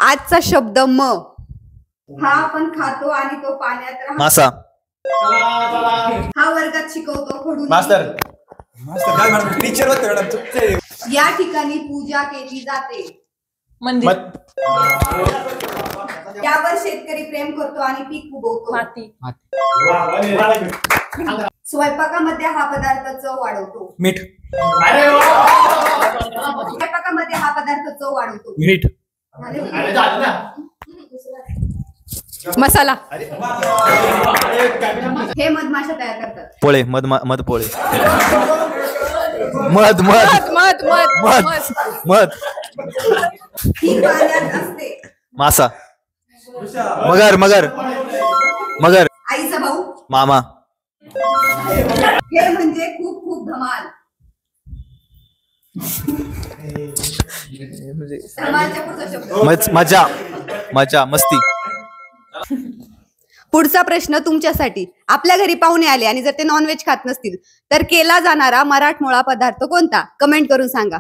आजचा शब्द म हा आपण खातो आणि तो पाण्यात राहतो. मासा. हा वर्गात शिकवतो खडून. मास्तर काय म्हणतो टीचर होते मॅडम चुकते. या ठिकाणी पूजा केली जाते. मंदिर. यावर शेतकरी प्रेम करतो आणि पीक उगवतो. माती. स्वयंपाकामध्ये हा पदार्थ चव वाढवतो. मीठ. स्वयंपाकामध्ये हा पदार्थ चव वाढवतो. मीठ. मसाला. हे मधमाशा तयार करतात. पोळे. मध पोळे. मध मध मध मध मध मध. ही पाण्यात असते. मासा. मगर मगर मगर. आईचा भाऊ. मामा. हे म्हणजे खूप खूप धमाल. धमालच्या पुढचा शब्द मजा. मजा मस्ती. पुढचा प्रश्न तुमच्यासाठी. आपल्या घरी पाहुणे आले आणि जर ते नॉनव्हेज खात नसतील तर केला जाणारा मराठमोळा पदार्थ कोणता? कमेंट करून सांगा.